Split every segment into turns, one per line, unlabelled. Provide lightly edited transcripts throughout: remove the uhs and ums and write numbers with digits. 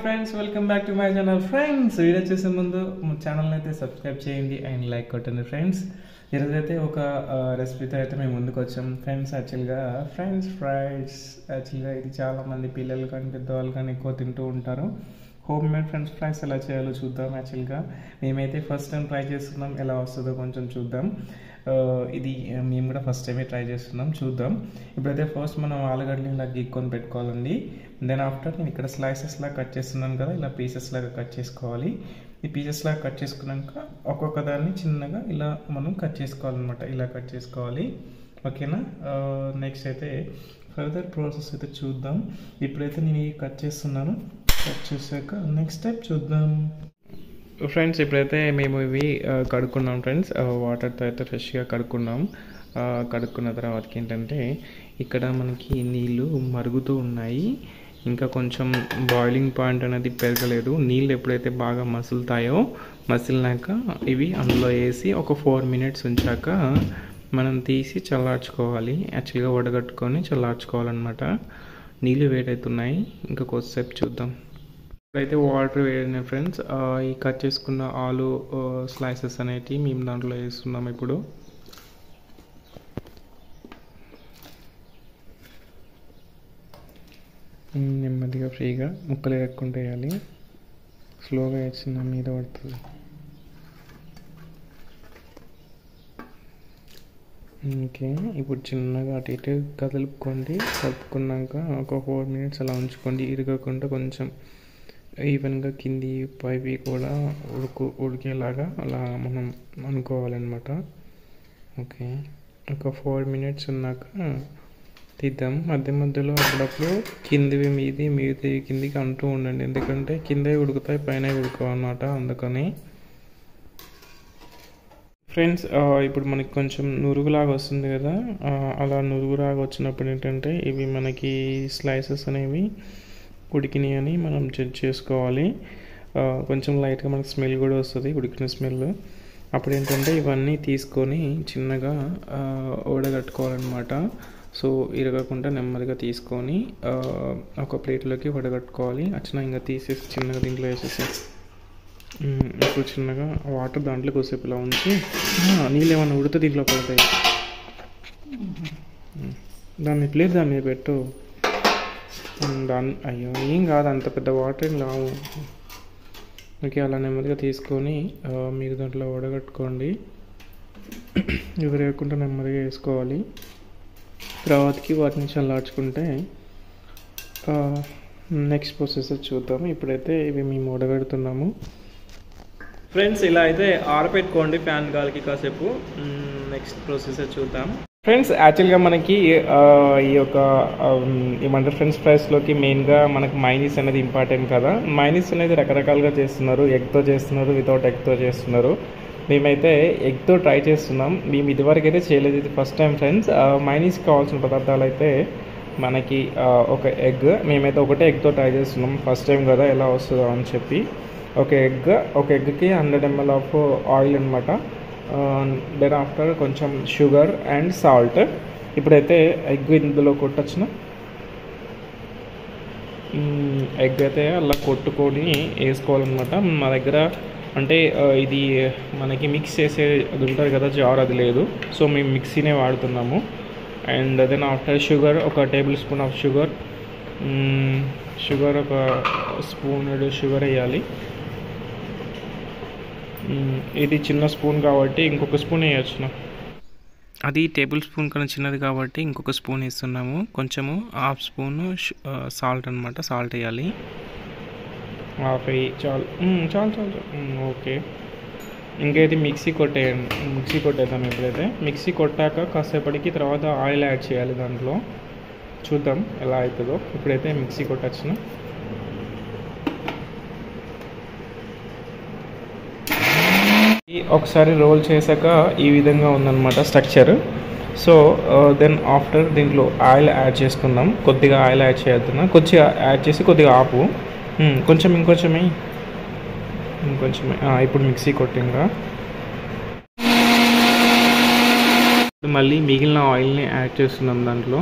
Friends welcome back to my channel friends. Video చూసే ముందు channel అయితే సబ్స్క్రైబ్ చేయండి అండ్ లైక్ కొట్టండి ఫ్రెండ్స్. ఈరోజైతే ఒక రెసిపీతో అయితే మేము ముందుకు వచ్చాం ఫ్రెండ్స్. యాక్చువల్గా ఫ్రెండ్స్ ఫ్రైస్ యాక్చువల్గా ఇది చాలామంది పిల్లలు కానీ పెద్దవాళ్ళు కానీ ఎక్కువ తింటూ ఉంటారు. హోమ్ మేడ్ ఫ్రెండ్స్ ఫ్రైస్ ఎలా చేయాలో చూద్దాం. యాక్చువల్గా మేమైతే ఫస్ట్ టైం ట్రై చేస్తున్నాం, ఎలా వస్తుందో కొంచెం చూద్దాం. ఇది మేము కూడా ఫస్ట్ టైమే ట్రై చేస్తున్నాం, చూద్దాం. ఇప్పుడైతే ఫస్ట్ మనం ఆలుగడ్డని ఇలా గీక్కొని పెట్టుకోవాలండి. దెన్ ఆఫ్టర్ నేను ఇక్కడ స్లైసెస్ లాగా కట్ చేస్తున్నాను కదా, ఇలా పీసెస్ లాగా కట్ చేసుకోవాలి. ఈ పీసెస్ లాగా కట్ చేసుకున్నాక ఒక్కొక్క దాన్ని చిన్నగా ఇలా మనం కట్ చేసుకోవాలన్నమాట. ఇలా కట్ చేసుకోవాలి, ఓకేనా. నెక్స్ట్ అయితే ఫర్దర్ ప్రాసెస్ అయితే చూద్దాం. ఇప్పుడైతే నేను కట్ చేస్తున్నాను. కట్ చేశాక నెక్స్ట్ స్టెప్ చూద్దాం ఫ్రెండ్స్. ఇప్పుడైతే మేము ఇవి కడుక్కున్నాం ఫ్రెండ్స్. వాటర్తో అయితే ఫ్రెష్గా కడుక్కున్నాం. కడుక్కున్న తర్వాతకి ఏంటంటే ఇక్కడ మనకి నీళ్ళు మరుగుతూ ఉన్నాయి, ఇంకా కొంచెం బాయిలింగ్ పాయింట్ అనేది పెరగలేదు. నీళ్ళు ఎప్పుడైతే బాగా మసిలినాక ఇవి అందులో వేసి ఒక 4 minutes ఉంచాక మనం తీసి చల్లార్చుకోవాలి. యాక్చువల్గా వడగట్టుకొని చల్లార్చుకోవాలన్నమాట. నీళ్ళు వేడవుతున్నాయి, ఇంకా కొద్దిసేపు చూద్దాం. ఇప్పుడైతే వాటర్ వేడినాయి ఫ్రెండ్స్. ఈ కట్ చేసుకున్న ఆలు స్లైసెస్ అనేటివి మేము దాంట్లో వేస్తున్నాం. ఇప్పుడు నెమ్మదిగా ఫ్రీగా ముక్కలు ఎరక్కుంటూ వేయాలి. స్లోగా వేసిన మీద పడుతుంది. ఓకే, ఇప్పుడు చిన్నగా అటు ఇటు కలుపుకున్నాక ఒక 4 minutes అలా ఉంచుకోండి. ఇరగకుండా కొంచెం ఈవెన్గా కింది పైవి కూడా ఉడికేలాగా అలా మనం అనుకోవాలన్నమాట. ఓకే, ఒక 4 minutes ఉన్నాక తీద్దాం. మధ్యలో అప్పుడప్పుడు కిందివి మీది కిందికి అంటూ ఉండండి, ఎందుకంటే కింద ఉడుకుతాయి పైన ఉడకవన్నమాట. అందుకని ఫ్రెండ్స్ ఇప్పుడు మనకి కొంచెం నురుగులాగా వస్తుంది కదా, అలా నురుగులాగా వచ్చినప్పుడు ఏంటంటే ఇవి మనకి స్లైసెస్ అనేవి ఉడికినాయి అని మనం చెక్ చేసుకోవాలి. కొంచెం లైట్గా మనకి స్మెల్ కూడా వస్తుంది, ఉడికిన స్మెల్. అప్పుడు ఏంటంటే ఇవన్నీ తీసుకొని చిన్నగా వడగట్టుకోవాలన్నమాట. సో ఇరగకుండా నెమ్మదిగా తీసుకొని ఒక ప్లేట్లోకి వడగట్టుకోవాలి. ఇంకా తీసేసి చిన్నగా దీంట్లో వేసేసి ఇప్పుడు చిన్నగా వాటర్ దాంట్లో కొద్దిసేపు ఇలా ఉంచి నీళ్ళు ఏమైనా ఉడితే దీంట్లో పడతాయి. దాన్ని ప్లేట్ దాని మీద పెట్టు. అయ్యో ఏం కాదు, అంత పెద్ద వాటర్ ఏం రావు. ఓకే, అలా నెమ్మదిగా తీసుకొని మీరు దాంట్లో వడగట్టుకోండి. ఇవి లేకుండా నెమ్మదిగా వేసుకోవాలి. తర్వాతకి వాటిని చల్లార్చుకుంటే నెక్స్ట్ ప్రాసెస్ చూద్దాం. ఇప్పుడైతే ఇవి మేము వడగడుతున్నాము ఫ్రెండ్స్. ఇలా అయితే ఆరపెట్టుకోండి ఫ్యాన్ గాలికి కాసేపు. నెక్స్ట్ ప్రాసెస్ చూద్దాం ఫ్రెండ్స్. యాక్చువల్గా మనకి ఈ యొక్క ఏమంటారు ఫ్రెండ్స్ ఫ్రైస్లోకి మెయిన్గా మనకి మైనీస్ అనేది ఇంపార్టెంట్ కదా. మైనీస్ అనేది రకరకాలుగా చేస్తున్నారు. ఎగ్తో చేస్తున్నారు, వితౌట్ ఎగ్తో చేస్తున్నారు. మేమైతే ఎగ్తో ట్రై చేస్తున్నాం. మేము ఇదివరకు అయితే చేయలేదు, ఇది ఫస్ట్ టైం ఫ్రెండ్స్. మైనీస్కి కావాల్సిన పదార్థాలు అయితే మనకి ఒక ఎగ్, మేమైతే ఒకటే ఎగ్తో ట్రై చేస్తున్నాం. ఫస్ట్ టైం కదా, ఎలా వస్తుందో అని చెప్పి. ఒక ఎగ్కి 100 ml ఆఫ్ ఆయిల్ అనమాట. దెన్ ఆఫ్టర్ కొంచెం షుగర్ అండ్ సాల్ట్. ఇప్పుడైతే ఎగ్ ఇందులో కొట్టొచ్చిన ఎగ్ అయితే అలా కొట్టుకొని వేసుకోవాలన్నమాట. మా దగ్గర అంటే ఇది మనకి మిక్స్ చేసే అది ఉంటుంది కదా జార్, అది లేదు. సో మేము మిక్సీనే వాడుతున్నాము. అండ్ దెన్ ఆఫ్టర్ షుగర్, ఒక tablespoon ఆఫ్ షుగర్ ఒక స్పూన్ షుగర్ వేయాలి. ఇది చిన్న స్పూన్ కాబట్టి ఇంకొక స్పూన్ వేయచ్చు. అది టేబుల్ స్పూన్ కన్నా చిన్నది కాబట్టి ఇంకొక స్పూన్ వేస్తున్నాము. కొంచెము ½ స్పూన్ సాల్ట్ అనమాట, సాల్ట్ వేయాలి. ½ చాలు. ఓకే, ఇంకా ఇది మిక్సీ కొట్టేద్దాం. ఎప్పుడైతే మిక్సీ కొట్టాక కాసేపటికి తర్వాత ఆయిల్ యాడ్ చేయాలి దాంట్లో. చూద్దాం ఎలా అవుతుందో. ఇప్పుడైతే మిక్సీ కొట్టొచ్చిన ఒకసారి రోల్ చేశాక ఈ విధంగా ఉందన్నమాట స్ట్రక్చర్. సో దెన్ ఆఫ్టర్ దీంట్లో ఆయిల్ యాడ్ చేసుకుందాం. కొద్దిగా ఆయిల్ యాడ్ చేద్దాం. కొద్దిగా యాడ్ చేసి కొద్దిగా ఆపు, ఇంకొంచెమే. ఇప్పుడు మిక్సీ కొట్టింగా మళ్ళీ మిగిలిన ఆయిల్ని యాడ్ చేస్తున్నాం దాంట్లో.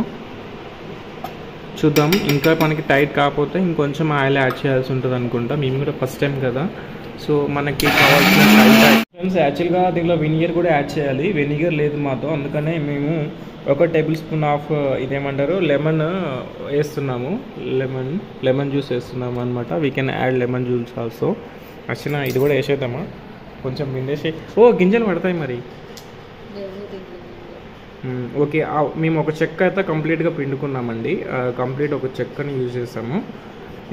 చూద్దాం. ఇంకా మనకి టైట్ కాకపోతే ఇంకొంచెం ఆయిల్ యాడ్ చేయాల్సి ఉంటుంది అనుకుంటా. మేము కూడా ఫస్ట్ టైం కదా, సో మనకి కావాల్సిన ఫ్రెండ్స్ యాక్చువల్గా దీనిలో వెనిగర్ కూడా యాడ్ చేయాలి. వెనిగర్ లేదు మాతో, అందుకనే మేము 1 టేబుల్ స్పూన్ ఆఫ్ ఇదేమంటారు లెమన్ వేస్తున్నాము. లెమన్ జ్యూస్ వేస్తున్నాము అనమాట. We can add lemon juice also. అచ్చిన ఇది కూడా వేసేద్దామా, కొంచెం పిండేసి. గింజలు పడతాయి మరి. ఓకే, మేము ఒక చెక్క అయితే కంప్లీట్గా పిండుకున్నామండి. కంప్లీట్ ఒక చెక్కని యూజ్ చేసాము.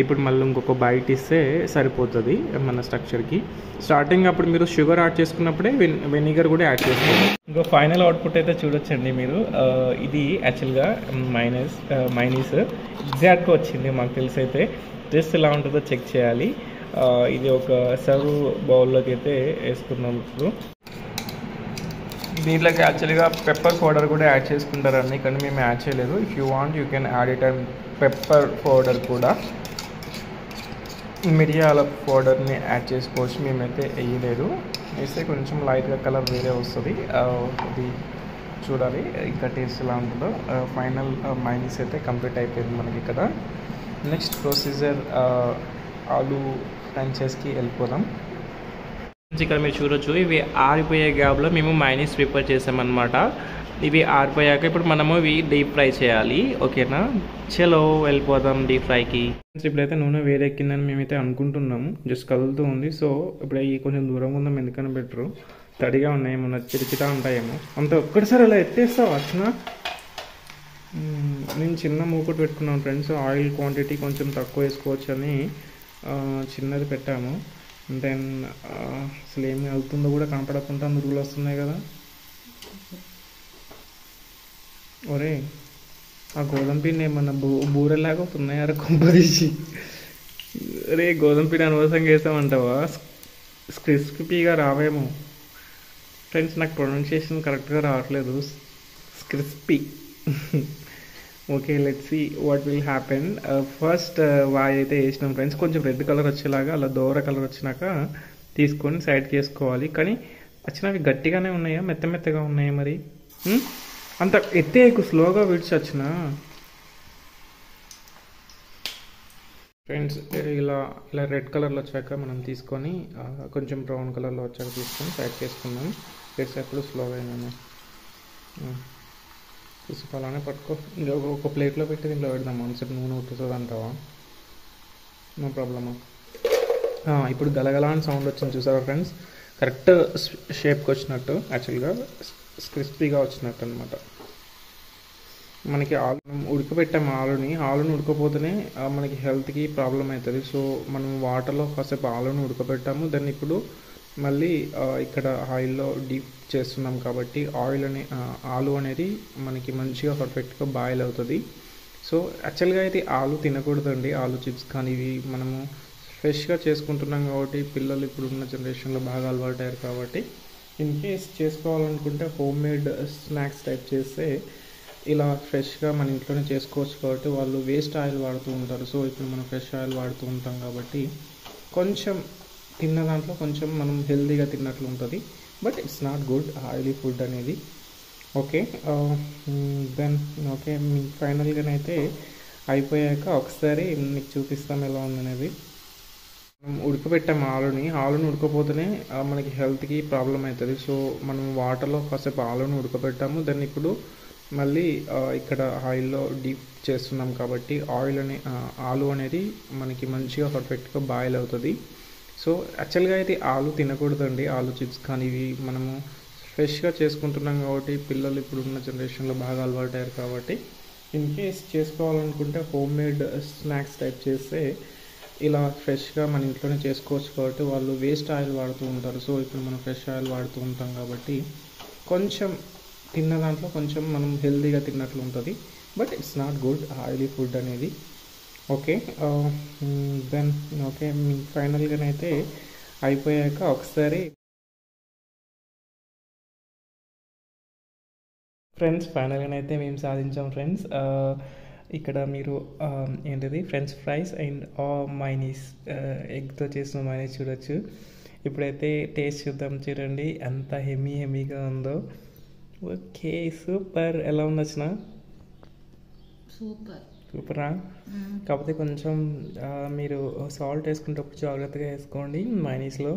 ఇప్పుడు మళ్ళీ ఇంకొక బైట్ ఇస్తే సరిపోతుంది మన స్ట్రక్చర్కి. స్టార్టింగ్ అప్పుడు మీరు షుగర్ యాడ్ చేసుకున్నప్పుడే వెనిగర్ కూడా యాడ్ చేసుకోవాలి. ఇంకో ఫైనల్ అవుట్పుట్ అయితే చూడొచ్చండి మీరు. ఇది యాక్చువల్గా మైనీస్ ఎగ్జాక్ట్గా వచ్చింది మాకు తెలిసి. అయితే జస్ట్ ఎలా ఉంటుందో చెక్ చేయాలి. ఇది ఒక సర్వ్ బౌల్లోకి అయితే వేసుకున్నాం. ఇప్పుడు దీంట్లోకి యాక్చువల్గా పెప్పర్ పౌడర్ కూడా యాడ్ చేసుకుంటారండి, కానీ మేము యాడ్ చేయలేదు. If you want you can add it and pepper powder కూడా, మిరియాల పౌడర్ని యాడ్ చేసుకోవచ్చు. మేమైతే వేయలేదు. వేస్తే కొంచెం లైట్గా కలర్ వేరే వస్తుంది. అది చూడాలి ఇంకా టేస్ట్ ఎలా ఉంటుందో. ఫైనల్ మైనీస్ అయితే కంప్లీట్ అయిపోయింది మనకి ఇక్కడ. నెక్స్ట్ ప్రొసీజర్ ఆలు ఫ్రాంచైజ్కి వెళ్ళిపోదాం. ఇక్కడ మీరు చూడొచ్చు, ఇవి ఆరిపోయే గ్యాప్లో మేము మైనీస్ ప్రిపేర్ చేసామన్నమాట. ఇవి ఆరిపోయాక ఇప్పుడు మనము ఇవి డీప్ ఫ్రై చేయాలి. ఓకేనా, చలో వెళ్ళిపోదాం డీప్ ఫ్రైకి. ఇప్పుడైతే నూనె వేడెక్కిందని మేమైతే అనుకుంటున్నాము. జస్ట్ కదులుతూ ఉంది. సో ఇప్పుడు ఈ కొంచెం దూరంగా ఉందాం, ఎందుకని బెటరు. తడిగా ఉన్నాయి, ఏమన్నా చిరిచిటా ఉంటాయేమో. అంత ఒక్కటిసారి అలా ఎత్తేస్తావు వచ్చిన. నేను చిన్న మూకుడు పెట్టుకున్నాను ఫ్రెండ్స్. ఆయిల్ క్వాంటిటీ కొంచెం తక్కువ వేసుకోవచ్చు అని చిన్నది పెట్టాము. దెన్ అసలు ఏమి అవుతుందో కూడా కనపడకుండా నురుగులు వస్తున్నాయి కదా. ఒరే, ఆ గోధుమ పిండి ఏమన్నా బూరెలాగా అవుతున్నాయి అరే కొంపదీసి. అరే గోధుమ పిండి అనవసరంగా వేసామంటావా? క్రిస్పీగా రావేమో ఫ్రెండ్స్. నాకు ప్రొనౌన్సియేషన్ కరెక్ట్గా రావట్లేదు. Crispy. Okay, let's see what will happen. First వాయి అయితే వేసినాం ఫ్రెండ్స్. కొంచెం రెడ్ కలర్ వచ్చేలాగా, అలా దోర కలర్ వచ్చినాక తీసుకొని సైడ్కి వేసుకోవాలి. కానీ వచ్చినవి గట్టిగానే ఉన్నాయా, మెత్తగా ఉన్నాయా మరి? అంత ఎత్తే స్లోగా విడిచి వచ్చిన ఫ్రెండ్స్. ఇలా రెడ్ కలర్లో వచ్చాక మనం తీసుకొని కొంచెం బ్రౌన్ కలర్లో వచ్చాక తీసుకొని సైడ్కి వేసుకున్నాం. వేసేటప్పుడు స్లోగా అయినా తీసుకోవాలనే పట్టుకో. ఇంకా ఒక ప్లేట్లో పెట్టి దీంట్లో పెడదాం. మనసేపు నూనె ఉట్టుతుంది అంటావా? నో ప్రాబ్లమా. ఇప్పుడు గలగల అని సౌండ్ వచ్చింది చూసారా ఫ్రెండ్స్? కరెక్ట్ షేప్కి వచ్చినట్టు, యాక్చువల్గా క్రిస్పీగా వచ్చినట్టు అనమాట. మనకి ఆలు ఉడకబెట్టాము. ఆలుని ఉడకపోతేనే మనకి హెల్త్కి ప్రాబ్లం అవుతుంది. సో మనం వాటర్లో కాసేపు ఆలుని ఉడకబెట్టాము. దాన్ని ఇప్పుడు మళ్ళీ ఇక్కడ ఆయిల్లో డీప్ చేస్తున్నాం కాబట్టి ఆలు అనేది మనకి మంచిగా పర్ఫెక్ట్గా బాయిల్ అవుతుంది. సో యాక్చువల్గా అయితే ఆలు తినకూడదండి. ఆలు చిప్స్ కానీ ఇవి మనము ఫ్రెష్గా చేసుకుంటున్నాం కాబట్టి, పిల్లలు ఇప్పుడు ఉన్న జనరేషన్లో బాగా అలవాటు అయ్యారు కాబట్టి, ఇన్ కేస్ చేసుకోవాలనుకుంటే హోమ్ మేడ్ స్నాక్స్ టైప్ చేస్తే ఇలా ఫ్రెష్గా మన ఇంట్లోనే చేసుకోవచ్చు కాబట్టి వాళ్ళు వేస్ట్ ఆయిల్ వాడుతూ ఉంటారు. సో ఇప్పుడు మనం ఫ్రెష్ ఆయిల్ వాడుతూ ఉంటాం కాబట్టి కొంచెం తిన్న దాంట్లో కొంచెం మనం హెల్తీగా తిన్నట్లు ఉంటుంది. But it's not good oily food అనేది. ఓకే, దెన్ ఓకే ఫైనల్గానైతే అయిపోయాక ఒకసారి మీకు చూపిస్తాం ఎలా ఉందనేది. మనం ఉడకబెట్టాము ఆలుని ఉడకపోతేనే మనకి హెల్త్కి ప్రాబ్లం అవుతుంది. సో మనం వాటర్లో కాసేపు ఆలుని ఉడకబెట్టాము. దాన్ని ఇప్పుడు మళ్ళీ ఇక్కడ ఆయిల్లో డీప్ చేస్తున్నాం కాబట్టి ఆలు అనేది మనకి మంచిగా పర్ఫెక్ట్గా బాయిల్ అవుతుంది. సో యాక్చువల్గా అయితే ఆలు తినకూడదండి. ఆలు చిప్స్ కానీ ఇవి మనము ఫ్రెష్గా చేసుకుంటున్నాం కాబట్టి, పిల్లలు ఇప్పుడు ఉన్న జనరేషన్లో బాగా అలవాటు అయ్యారు కాబట్టి, ఇన్ కేస్ చేసుకోవాలనుకుంటే హోమ్ మేడ్ స్నాక్స్ టైప్ చేస్తే ఇలా ఫ్రెష్గా మన ఇంట్లోనే చేసుకోవచ్చు కాబట్టి వాళ్ళు వేస్ట్ ఆయిల్ వాడుతూ ఉంటారు. సో ఇప్పుడు మనం ఫ్రెష్ ఆయిల్ వాడుతూ ఉంటాం కాబట్టి కొంచెం తిన్న దాంట్లో కొంచెం మనం హెల్తీగా తిన్నట్లు ఉంటుంది. But it's not good oily food అనేది. ఓకే, దెన్ ఓకే ఫైనల్గానైతే అయిపోయాక ఒకసారి ఫ్రెండ్స్ ఫైనల్గానైతే మేము సాధించాం ఫ్రెండ్స్. ఇక్కడ మీరు ఏంటిది ఫ్రెంచ్ ఫ్రైస్ అండ్ మైనీస్ ఎగ్తో చేసిన మైనీస్ చూడొచ్చు. ఇప్పుడైతే టేస్ట్ చూద్దాం. చూడండి ఎంత హెమీగా ఉందో. Okay super. ఎలా ఉంది వచ్చిన?
సూపర్.
సూపరా. కాకపోతే కొంచెం మీరు సాల్ట్ వేసుకునేటప్పుడు జాగ్రత్తగా వేసుకోండి మైనీస్లో.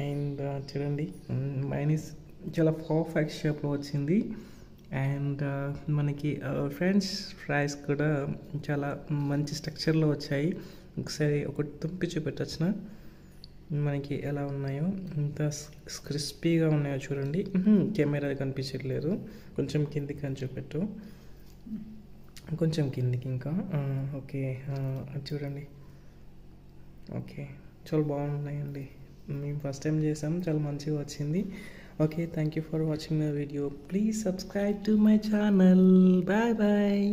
అండ్ చూడండి మైనీస్ చాలా పర్ఫెక్ట్ షేప్లో వచ్చింది. అండ్ మనకి ఫ్రెంచ్ ఫ్రైస్ కూడా చాలా మంచి స్ట్రక్చర్లో వచ్చాయి. ఒకసారి ఒకటి తుంపి చూపెట్టొచ్చిన మనకి ఎలా ఉన్నాయో, ఎంత క్రిస్పీగా ఉన్నాయో చూడండి. కెమెరా కనిపించట్లేదు, కొంచెం కిందికి అని చూపెట్టు, కొంచెం కిందికి ఇంకా. ఓకే, అది చూడండి. ఓకే, చాలా బాగున్నాయండి. మేము ఫస్ట్ టైం చేసాం, చాలా మంచిగా వచ్చింది. Okay, thank you for watching the video. Please subscribe to my channel. Bye bye.